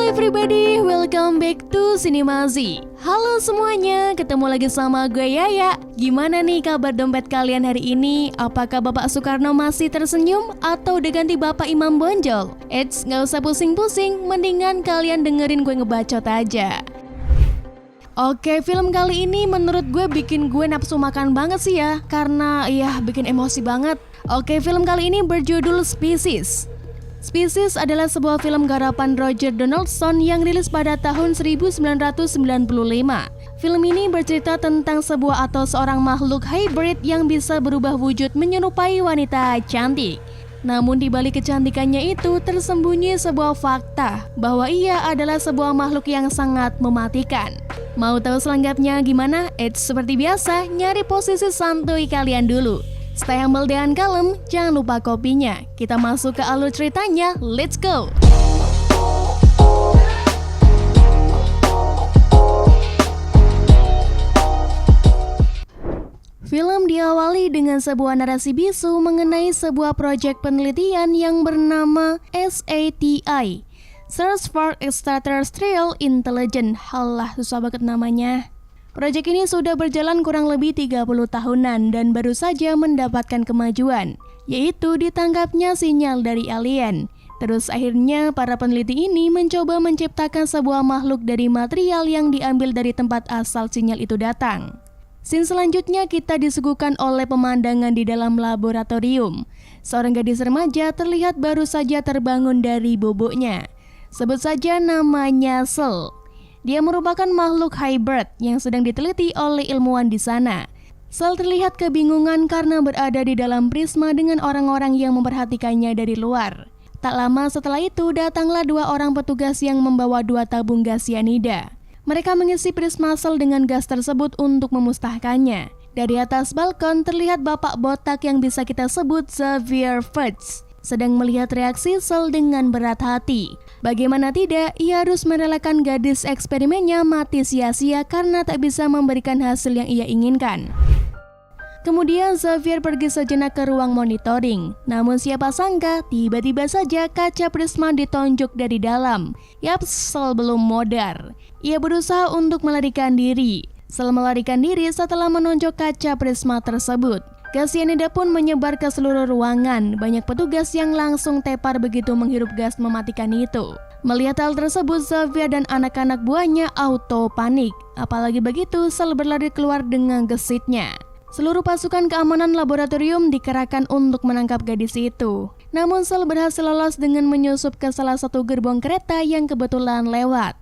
everybody, welcome back to Cinemazi. Halo semuanya, ketemu lagi sama gue Yaya. Gimana nih kabar dompet kalian hari ini? Apakah Bapak Soekarno masih tersenyum atau udah ganti Bapak Imam Bonjol? Eits, gak usah pusing-pusing, mendingan kalian dengerin gue ngebacot aja. Oke, film kali ini menurut gue bikin gue nafsu makan banget sih ya, karena bikin emosi banget. Oke, film kali ini berjudul Species. Species adalah sebuah film garapan Roger Donaldson yang rilis pada tahun 1995. Film ini bercerita tentang sebuah atau seorang makhluk hybrid yang bisa berubah wujud menyerupai wanita cantik. Namun di balik kecantikannya itu tersembunyi sebuah fakta bahwa ia adalah sebuah makhluk yang sangat mematikan. Mau tahu selengkapnya gimana? Seperti biasa, nyari posisi santuy kalian dulu. Stay humble dan kalem, jangan lupa kopinya. Kita masuk ke alur ceritanya, let's go! Film diawali dengan sebuah narasi bisu mengenai sebuah proyek penelitian yang bernama SATI, Search for Extraterrestrial Intelligence. Halah, susah banget namanya. Proyek ini sudah berjalan kurang lebih 30 tahunan dan baru saja mendapatkan kemajuan, yaitu ditangkapnya sinyal dari alien. Terus akhirnya para peneliti ini mencoba menciptakan sebuah makhluk dari material yang diambil dari tempat asal sinyal itu datang. Scene selanjutnya kita disuguhkan oleh pemandangan di dalam laboratorium. Seorang gadis remaja terlihat baru saja terbangun dari boboknya. Sebut saja namanya Sel. Dia merupakan makhluk hybrid yang sedang diteliti oleh ilmuwan di sana. Sel terlihat kebingungan karena berada di dalam prisma dengan orang-orang yang memperhatikannya dari luar. Tak lama setelah itu datanglah dua orang petugas yang membawa 2 tabung gas cyanida. Mereka mengisi prisma Sel dengan gas tersebut untuk memusnahkannya. Dari atas balkon terlihat bapak botak yang bisa kita sebut Xavier Fudge sedang melihat reaksi Sel dengan berat hati. Bagaimana tidak, ia harus merelakan gadis eksperimennya mati sia-sia karena tak bisa memberikan hasil yang ia inginkan. Kemudian Xavier pergi sejenak ke ruang monitoring. Namun siapa sangka, tiba-tiba saja kaca prisma ditonjok dari dalam. Yaps, Sel belum modar. Ia berusaha untuk melarikan diri. Sel melarikan diri setelah menonjok kaca prisma tersebut. Gas cyanida pun menyebar ke seluruh ruangan. Banyak petugas yang langsung tepar begitu menghirup gas mematikan itu. Melihat hal tersebut, Xavier dan anak-anak buahnya auto panik. Apalagi begitu, Sel berlari keluar dengan gesitnya. Seluruh pasukan keamanan laboratorium dikerahkan untuk menangkap gadis itu. Namun Sel berhasil lolos dengan menyusup ke salah satu gerbong kereta yang kebetulan lewat.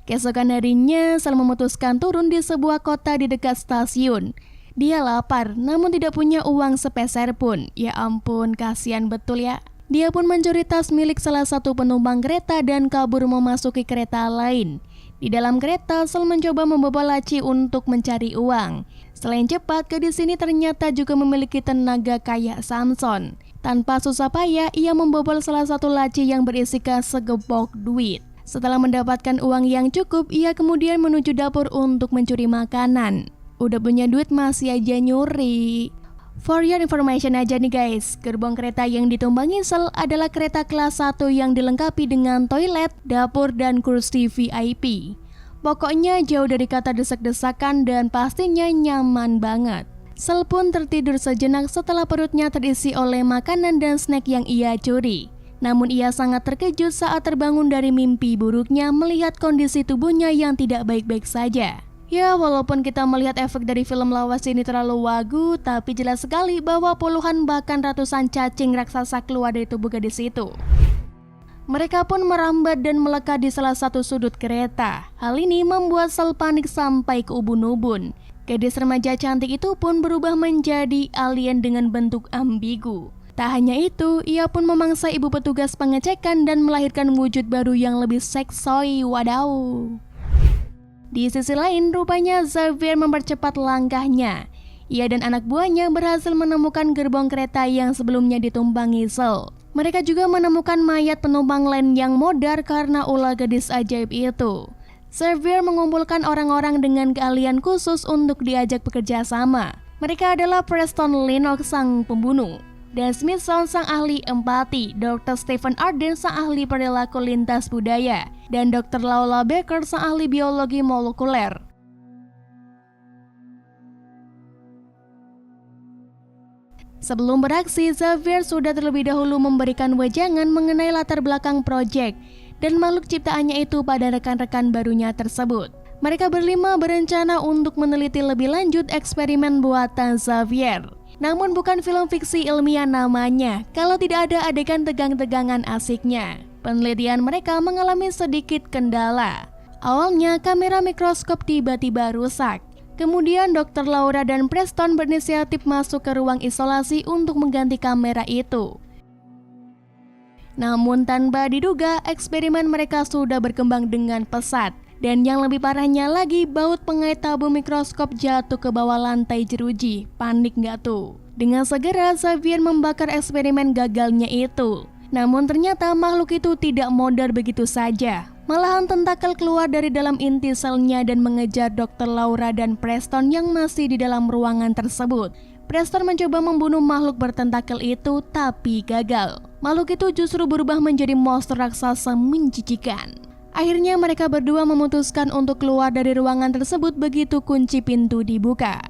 Keesokan harinya, Sel memutuskan turun di sebuah kota di dekat stasiun. Dia lapar, namun tidak punya uang sepeser pun. Ya ampun, kasihan betul ya. Dia pun mencuri tas milik salah satu penumpang kereta dan kabur memasuki kereta lain. Di dalam kereta, Sel mencoba membobol laci untuk mencari uang. Selain cepat, gadis ini ternyata juga memiliki tenaga kayak Samson. Tanpa susah payah, ia membobol salah satu laci yang berisikan segepok duit. Setelah mendapatkan uang yang cukup, ia kemudian menuju dapur untuk mencuri makanan. Udah punya duit masih aja nyuri. For your information aja nih guys, gerbong kereta yang ditumbangi Sel adalah kereta kelas 1 yang dilengkapi dengan toilet, dapur, dan kursi VIP. Pokoknya jauh dari kata desak-desakan dan pastinya nyaman banget. Sel pun tertidur sejenak setelah perutnya terisi oleh makanan dan snack yang ia curi. Namun ia sangat terkejut saat terbangun dari mimpi buruknya melihat kondisi tubuhnya yang tidak baik-baik saja. Ya, walaupun kita melihat efek dari film lawas ini terlalu wagu, tapi jelas sekali bahwa puluhan bahkan ratusan cacing raksasa keluar dari tubuh gadis itu. Mereka pun merambat dan melekat di salah satu sudut kereta. Hal ini membuat Sel panik sampai ke ubun-ubun. Gadis remaja cantik itu pun berubah menjadi alien dengan bentuk ambigu. Tak hanya itu, ia pun memangsa ibu petugas pengecekan dan melahirkan wujud baru yang lebih seksoi, wadaw. Di sisi lain, rupanya Xavier mempercepat langkahnya. Ia dan anak buahnya berhasil menemukan gerbong kereta yang sebelumnya ditumpangi Sel. Mereka juga menemukan mayat penumpang lain yang modar karena ulah gadis ajaib itu. Xavier mengumpulkan orang-orang dengan keahlian khusus untuk diajak bekerja sama. Mereka adalah Preston Lennox sang pembunuh, Dan Smithson sang ahli empati, Dr. Stephen Arden sang ahli perilaku lintas budaya, dan Dr. Laura Baker sang ahli biologi molekuler. Sebelum beraksi, Xavier sudah terlebih dahulu memberikan wejangan mengenai latar belakang proyek dan makhluk ciptaannya itu pada rekan-rekan barunya tersebut. Mereka berlima berencana untuk meneliti lebih lanjut eksperimen buatan Xavier. Namun bukan film fiksi ilmiah namanya, kalau tidak ada adegan tegang-tegangan asiknya. Penelitian mereka mengalami sedikit kendala. Awalnya kamera mikroskop tiba-tiba rusak. Kemudian Dr. Laura dan Preston berinisiatif masuk ke ruang isolasi untuk mengganti kamera itu. Namun tanpa diduga, eksperimen mereka sudah berkembang dengan pesat. Dan yang lebih parahnya lagi, baut pengait tabung mikroskop jatuh ke bawah lantai jeruji. Panik nggak tuh? Dengan segera, Xavier membakar eksperimen gagalnya itu. Namun ternyata makhluk itu tidak modar begitu saja. Malahan tentakel keluar dari dalam inti selnya dan mengejar Dr. Laura dan Preston yang masih di dalam ruangan tersebut. Preston mencoba membunuh makhluk bertentakel itu, tapi gagal. Makhluk itu justru berubah menjadi monster raksasa menjijikan. Akhirnya mereka berdua memutuskan untuk keluar dari ruangan tersebut begitu kunci pintu dibuka.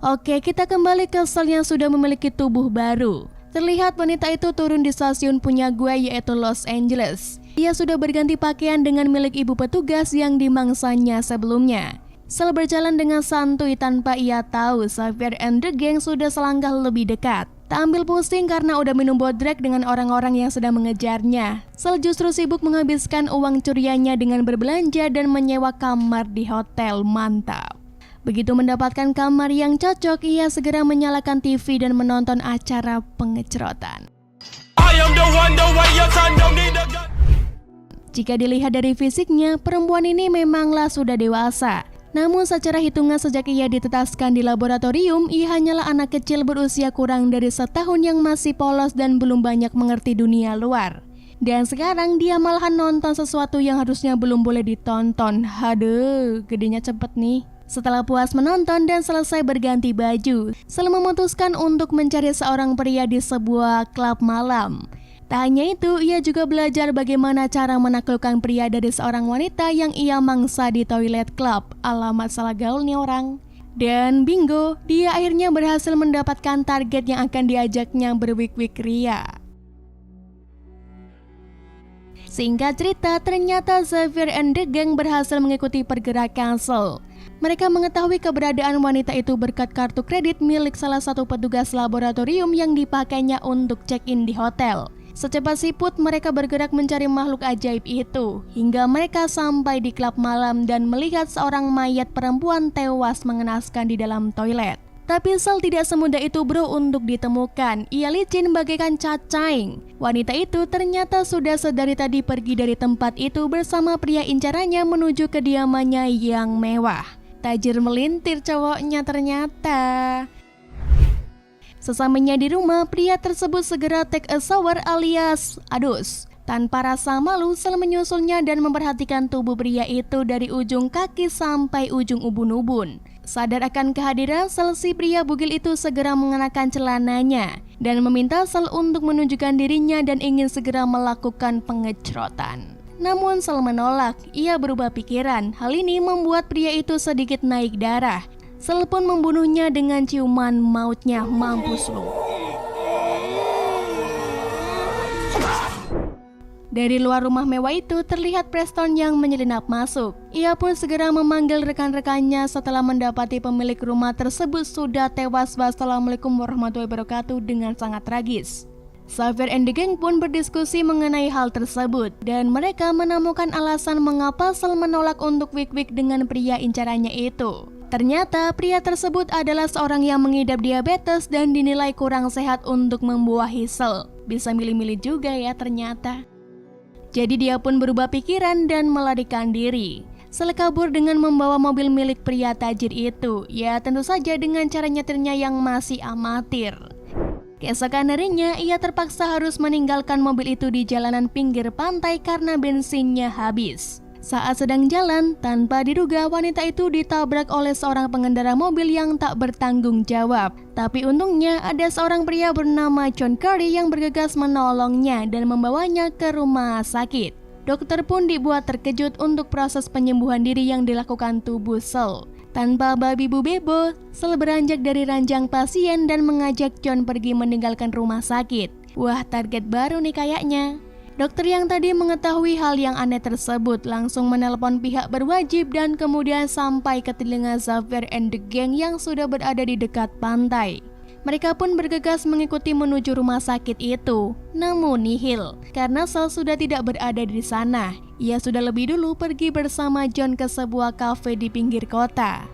Oke, kita kembali ke sel yang sudah memiliki tubuh baru. Terlihat wanita itu turun di stasiun punya gue yaitu Los Angeles. Ia sudah berganti pakaian dengan milik ibu petugas yang dimangsanya sebelumnya. Sel berjalan dengan santuy tanpa ia tahu Xavier and the gang sudah selangkah lebih dekat. Tak ambil pusing karena udah minum bodrek dengan orang-orang yang sedang mengejarnya. Sel justru sibuk menghabiskan uang curiannya dengan berbelanja dan menyewa kamar di hotel mantap. Begitu mendapatkan kamar yang cocok, ia segera menyalakan TV dan menonton acara pengecerotan. Jika dilihat dari fisiknya, perempuan ini memanglah sudah dewasa. Namun secara hitungan sejak ia ditetaskan di laboratorium, ia hanyalah anak kecil berusia kurang dari setahun yang masih polos dan belum banyak mengerti dunia luar. Dan sekarang dia malahan nonton sesuatu yang harusnya belum boleh ditonton. Haduh, gedenya cepet nih. Setelah puas menonton dan selesai berganti baju, Sel memutuskan untuk mencari seorang pria di sebuah klub malam. Tak hanya itu, ia juga belajar bagaimana cara menaklukkan pria dari seorang wanita yang ia mangsa di toilet klub. Alamat salah gaul nih orang. Dan bingo, dia akhirnya berhasil mendapatkan target yang akan diajaknya berwik-wik ria. Singkat cerita, ternyata Xavier and the gang berhasil mengikuti pergerakan Sel. Mereka mengetahui keberadaan wanita itu berkat kartu kredit milik salah satu petugas laboratorium yang dipakainya untuk check-in di hotel. Secepat siput mereka bergerak mencari makhluk ajaib itu, hingga mereka sampai di klub malam dan melihat seorang mayat perempuan tewas mengenaskan di dalam toilet. Tapi Sel tidak semudah itu bro untuk ditemukan, ia licin bagaikan cacing. Wanita itu ternyata sudah sedari tadi pergi dari tempat itu bersama pria incarannya menuju kediamannya yang mewah. Tajir melintir cowoknya ternyata. Sesampainya di rumah, pria tersebut segera take a shower alias adus. Tanpa rasa malu, Sel menyusulnya dan memperhatikan tubuh pria itu dari ujung kaki sampai ujung ubun-ubun. Sadar akan kehadiran Sel, si pria bugil itu segera mengenakan celananya dan meminta Sel untuk menunjukkan dirinya dan ingin segera melakukan pengecerotan. Namun Sel menolak, ia berubah pikiran. Hal ini membuat pria itu sedikit naik darah. Sel pun membunuhnya dengan ciuman mautnya. Mampus lu. Dari luar rumah mewah itu terlihat Preston yang menyelinap masuk. Ia pun segera memanggil rekan-rekannya setelah mendapati pemilik rumah tersebut sudah tewas. Wassalamualaikum warahmatullahi wabarakatuh dengan sangat tragis. Xavier and the gang pun berdiskusi mengenai hal tersebut dan mereka menemukan alasan mengapa Sel menolak untuk wik-wik dengan pria incarannya itu. Ternyata pria tersebut adalah seorang yang mengidap diabetes dan dinilai kurang sehat untuk membuahi Sel. Bisa milih-milih juga ya ternyata. Jadi dia pun berubah pikiran dan melarikan diri. Sel kabur dengan membawa mobil milik pria tajir itu. Ya tentu saja dengan cara nyetirnya yang masih amatir. Keesokan harinya ia terpaksa harus meninggalkan mobil itu di jalanan pinggir pantai karena bensinnya habis. Saat sedang jalan, tanpa diduga wanita itu ditabrak oleh seorang pengendara mobil yang tak bertanggung jawab. Tapi untungnya ada seorang pria bernama John Curry yang bergegas menolongnya dan membawanya ke rumah sakit. Dokter pun dibuat terkejut untuk proses penyembuhan diri yang dilakukan tubuh Sel. Tanpa babi bu bebo, Sel beranjak dari ranjang pasien dan mengajak John pergi meninggalkan rumah sakit. Wah, target baru nih kayaknya. Dokter yang tadi mengetahui hal yang aneh tersebut langsung menelpon pihak berwajib dan kemudian sampai ke telinga Xavier and the gang yang sudah berada di dekat pantai. Mereka pun bergegas mengikuti menuju rumah sakit itu, namun nihil, karena Sel sudah tidak berada di sana. Ia sudah lebih dulu pergi bersama John ke sebuah kafe di pinggir kota.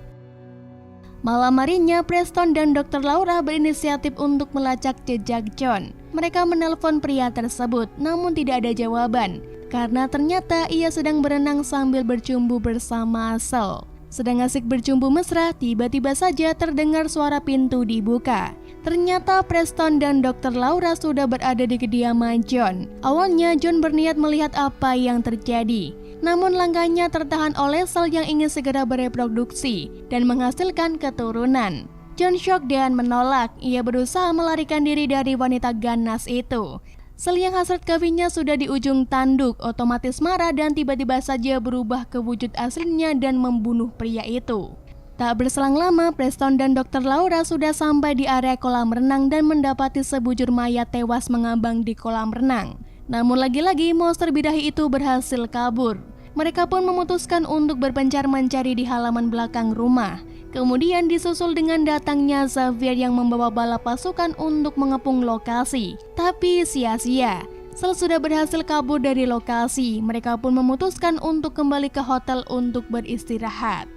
Malam harinya, Preston dan Dr. Laura berinisiatif untuk melacak jejak John. Mereka menelpon pria tersebut, namun tidak ada jawaban, karena ternyata ia sedang berenang sambil bercumbu bersama Sel. Sedang asik bercumbu mesra, tiba-tiba saja terdengar suara pintu dibuka. Ternyata Preston dan Dr. Laura sudah berada di kediaman John. Awalnya John berniat melihat apa yang terjadi. Namun langkahnya tertahan oleh Sel yang ingin segera bereproduksi dan menghasilkan keturunan. John shock dan menolak. Ia berusaha melarikan diri dari wanita ganas itu. Sel yang hasrat kawinnya sudah di ujung tanduk, otomatis marah dan tiba-tiba saja berubah ke wujud aslinya dan membunuh pria itu. Tak berselang lama, Preston dan Dr. Laura sudah sampai di area kolam renang dan mendapati sebujur mayat tewas mengambang di kolam renang. Namun lagi-lagi monster birahi itu berhasil kabur. Mereka pun memutuskan untuk berpencar mencari di halaman belakang rumah. Kemudian disusul dengan datangnya Xavier yang membawa bala pasukan untuk mengepung lokasi. Tapi sia-sia. Sel sudah berhasil kabur dari lokasi. Mereka pun memutuskan untuk kembali ke hotel untuk beristirahat.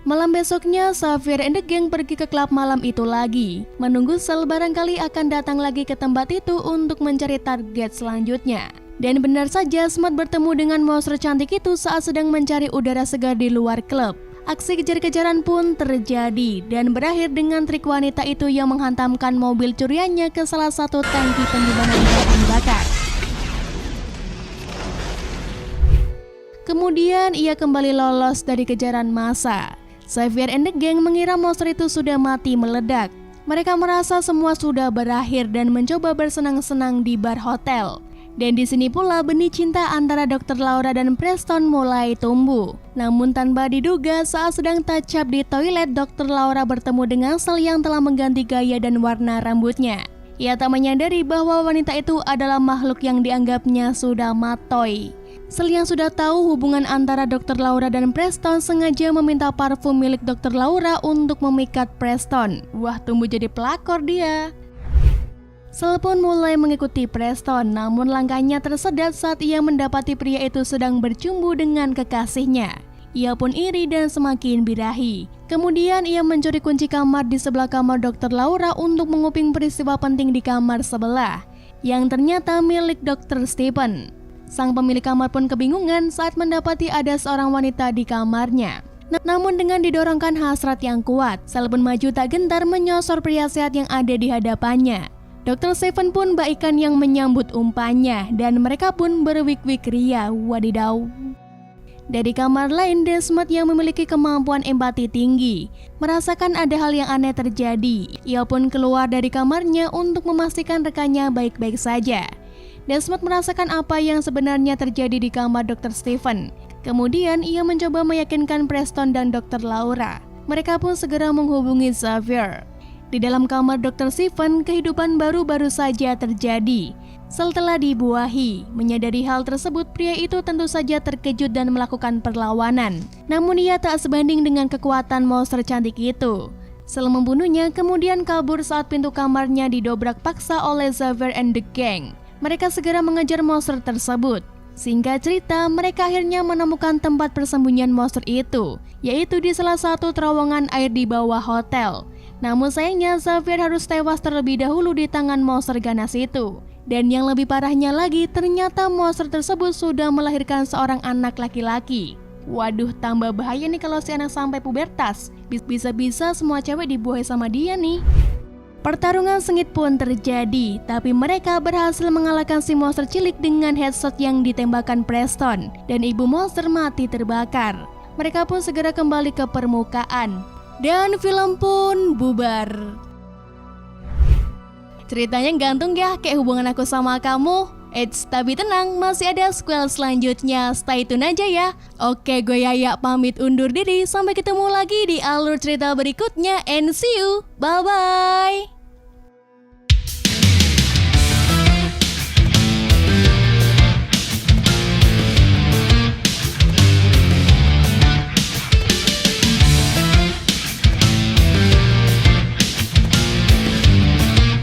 Malam besoknya, Xavier and the gang pergi ke klub malam itu lagi. Menunggu Sel barangkali akan datang lagi ke tempat itu untuk mencari target selanjutnya. Dan benar saja, Smart bertemu dengan monster cantik itu saat sedang mencari udara segar di luar klub. Aksi kejar-kejaran pun terjadi dan berakhir dengan trik wanita itu yang menghantamkan mobil curiannya ke salah satu tangki penyimpanan bahan bakar. Kemudian ia kembali lolos dari kejaran massa. Xavier and the gang mengira monster itu sudah mati meledak. Mereka merasa semua sudah berakhir dan mencoba bersenang-senang di bar hotel. Dan di sini pula benih cinta antara Dr. Laura dan Preston mulai tumbuh. Namun tanpa diduga, saat sedang touch up di toilet, Dr. Laura bertemu dengan Sel yang telah mengganti gaya dan warna rambutnya. Ia tak menyadari bahwa wanita itu adalah makhluk yang dianggapnya sudah matoy. Sel yang sudah tahu hubungan antara Dr. Laura dan Preston sengaja meminta parfum milik Dr. Laura untuk memikat Preston. Wah, tumbuh jadi pelakor dia. Sel pun mulai mengikuti Preston, namun langkahnya tersedat saat ia mendapati pria itu sedang bercumbu dengan kekasihnya. Ia pun iri dan semakin birahi. Kemudian ia mencuri kunci kamar di sebelah kamar Dr. Laura untuk menguping peristiwa penting di kamar sebelah, yang ternyata milik Dr. Stephen. Sang pemilik kamar pun kebingungan saat mendapati ada seorang wanita di kamarnya. Namun dengan didorongkan hasrat yang kuat, Sel pun maju tak gentar menyosor pria sehat yang ada di hadapannya. Dr. Stephen pun baikan yang menyambut umpannya dan mereka pun berwik-wik ria. Wadidaw. Dari kamar lain, Desmond yang memiliki kemampuan empati tinggi merasakan ada hal yang aneh terjadi. Ia pun keluar dari kamarnya untuk memastikan rekannya baik-baik saja. Desmond merasakan apa yang sebenarnya terjadi di kamar Dr. Stephen. Kemudian ia mencoba meyakinkan Preston dan Dr. Laura. Mereka pun segera menghubungi Xavier. Di dalam kamar Dr. Stephen, kehidupan baru-baru saja terjadi. Sel telah dibuahi. Menyadari hal tersebut, pria itu tentu saja terkejut dan melakukan perlawanan. Namun ia tak sebanding dengan kekuatan monster cantik itu. Sel membunuhnya, kemudian kabur saat pintu kamarnya didobrak paksa oleh Xavier and the gang. Mereka segera mengejar monster tersebut. Singkat cerita, mereka akhirnya menemukan tempat persembunyian monster itu, yaitu di salah satu terowongan air di bawah hotel. Namun sayangnya Xavier harus tewas terlebih dahulu di tangan monster ganas itu. Dan yang lebih parahnya lagi, ternyata monster tersebut sudah melahirkan seorang anak laki-laki. Waduh, tambah bahaya nih kalau si anak sampai pubertas. Bisa-bisa semua cewek dibuahi sama dia nih. Pertarungan sengit pun terjadi, tapi mereka berhasil mengalahkan si monster cilik dengan headshot yang ditembakkan Preston, dan ibu monster mati terbakar. Mereka pun segera kembali ke permukaan, dan film pun bubar. Ceritanya gantung ya, kayak hubungan aku sama kamu. Eits, tapi tenang, masih ada sequel selanjutnya. Stay tune aja ya. Oke, gue Yaya pamit undur diri. Sampai ketemu lagi di alur cerita berikutnya. And see you. Bye-bye.